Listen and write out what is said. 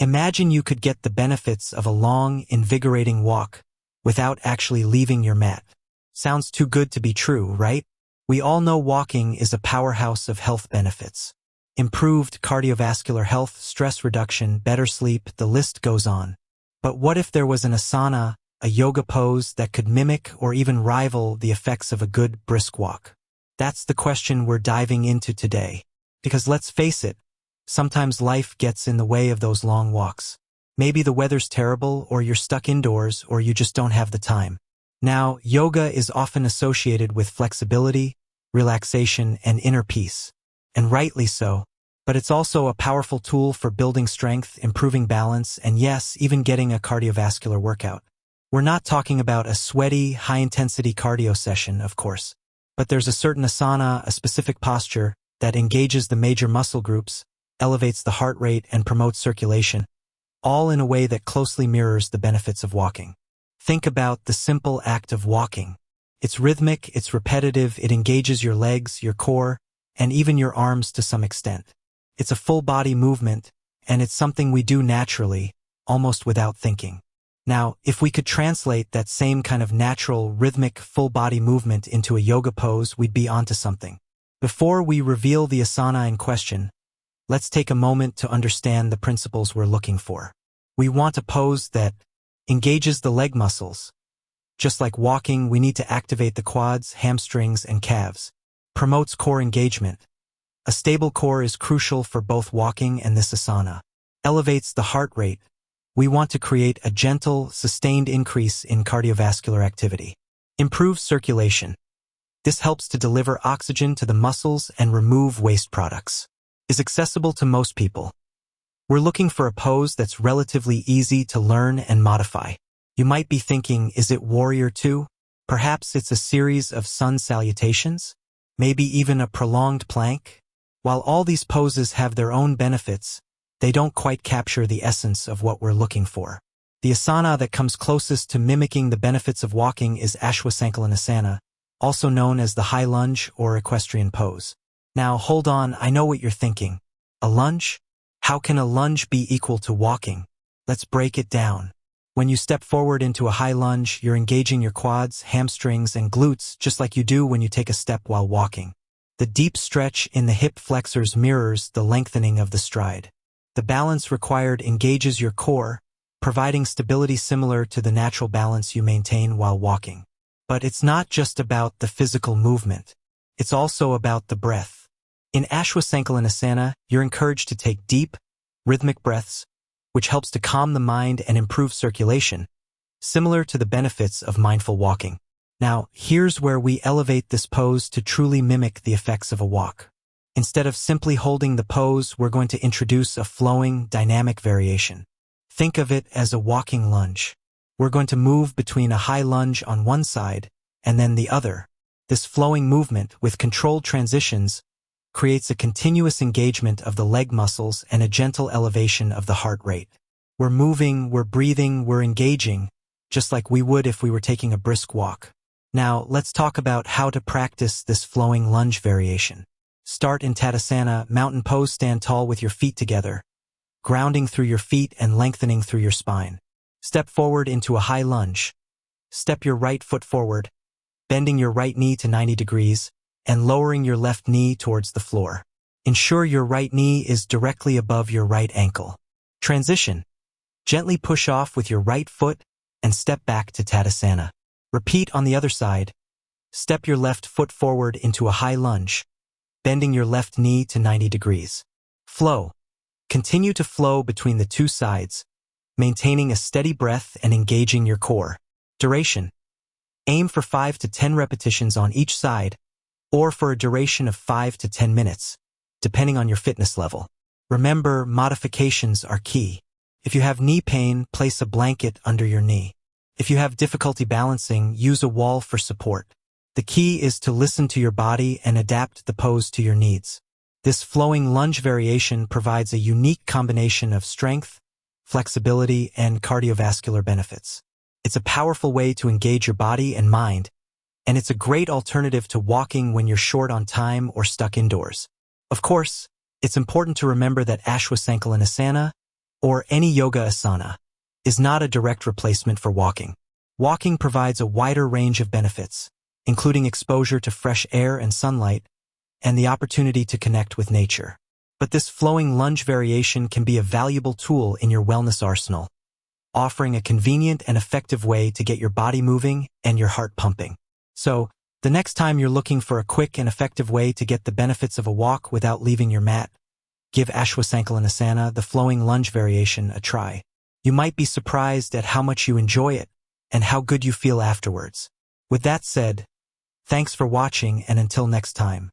Imagine you could get the benefits of a long, invigorating walk without actually leaving your mat. Sounds too good to be true, right? We all know walking is a powerhouse of health benefits. Improved cardiovascular health, stress reduction, better sleep, the list goes on. But what if there was an asana, a yoga pose that could mimic or even rival the effects of a good, brisk walk? That's the question we're diving into today. Because let's face it, sometimes life gets in the way of those long walks. Maybe the weather's terrible, or you're stuck indoors, or you just don't have the time. Now, yoga is often associated with flexibility, relaxation, and inner peace. And rightly so. But it's also a powerful tool for building strength, improving balance, and yes, even getting a cardiovascular workout. We're not talking about a sweaty, high-intensity cardio session, of course. But there's a certain asana, a specific posture, that engages the major muscle groups, elevates the heart rate, and promotes circulation, all in a way that closely mirrors the benefits of walking. Think about the simple act of walking. It's rhythmic, it's repetitive, it engages your legs, your core, and even your arms to some extent. It's a full-body movement, and it's something we do naturally, almost without thinking. Now, if we could translate that same kind of natural, rhythmic, full-body movement into a yoga pose, we'd be onto something. Before we reveal the asana in question, let's take a moment to understand the principles we're looking for. We want a pose that engages the leg muscles. Just like walking, we need to activate the quads, hamstrings, and calves. Promotes core engagement. A stable core is crucial for both walking and this asana. Elevates the heart rate. We want to create a gentle, sustained increase in cardiovascular activity. Improves circulation. This helps to deliver oxygen to the muscles and remove waste products. Is accessible to most people. We're looking for a pose that's relatively easy to learn and modify. You might be thinking, is it Warrior 2? Perhaps it's a series of sun salutations? Maybe even a prolonged plank? While all these poses have their own benefits, they don't quite capture the essence of what we're looking for. The asana that comes closest to mimicking the benefits of walking is asana, also known as the high lunge or equestrian pose. Now, hold on, I know what you're thinking. A lunge? How can a lunge be equal to walking? Let's break it down. When you step forward into a high lunge, you're engaging your quads, hamstrings, and glutes just like you do when you take a step while walking. The deep stretch in the hip flexors mirrors the lengthening of the stride. The balance required engages your core, providing stability similar to the natural balance you maintain while walking. But it's not just about the physical movement. It's also about the breath. In asana, you're encouraged to take deep, rhythmic breaths, which helps to calm the mind and improve circulation, similar to the benefits of mindful walking. Now, here's where we elevate this pose to truly mimic the effects of a walk. Instead of simply holding the pose, we're going to introduce a flowing, dynamic variation. Think of it as a walking lunge. We're going to move between a high lunge on one side and then the other. This flowing movement, with controlled transitions, creates a continuous engagement of the leg muscles and a gentle elevation of the heart rate. We're moving, we're breathing, we're engaging, just like we would if we were taking a brisk walk. Now, let's talk about how to practice this flowing lunge variation. Start in Tadasana, mountain pose. Stand tall with your feet together, grounding through your feet and lengthening through your spine. Step forward into a high lunge. Step your right foot forward, bending your right knee to 90 degrees, and lowering your left knee towards the floor. Ensure your right knee is directly above your right ankle. Transition. Gently push off with your right foot and step back to Tadasana. Repeat on the other side. Step your left foot forward into a high lunge, bending your left knee to 90 degrees. Flow. Continue to flow between the two sides, maintaining a steady breath and engaging your core. Duration. Aim for 5 to 10 repetitions on each side, or for a duration of 5 to 10 minutes, depending on your fitness level. Remember, modifications are key. If you have knee pain, place a blanket under your knee. If you have difficulty balancing, use a wall for support. The key is to listen to your body and adapt the pose to your needs. This flowing lunge variation provides a unique combination of strength, flexibility, and cardiovascular benefits. It's a powerful way to engage your body and mind, and it's a great alternative to walking when you're short on time or stuck indoors. Of course, it's important to remember that asana or any yoga asana, is not a direct replacement for walking. Walking provides a wider range of benefits, including exposure to fresh air and sunlight, and the opportunity to connect with nature. But this flowing lunge variation can be a valuable tool in your wellness arsenal, offering a convenient and effective way to get your body moving and your heart pumping. So, the next time you're looking for a quick and effective way to get the benefits of a walk without leaving your mat, give asana, the flowing lunge variation, a try. You might be surprised at how much you enjoy it and how good you feel afterwards. With that said, thanks for watching, and until next time.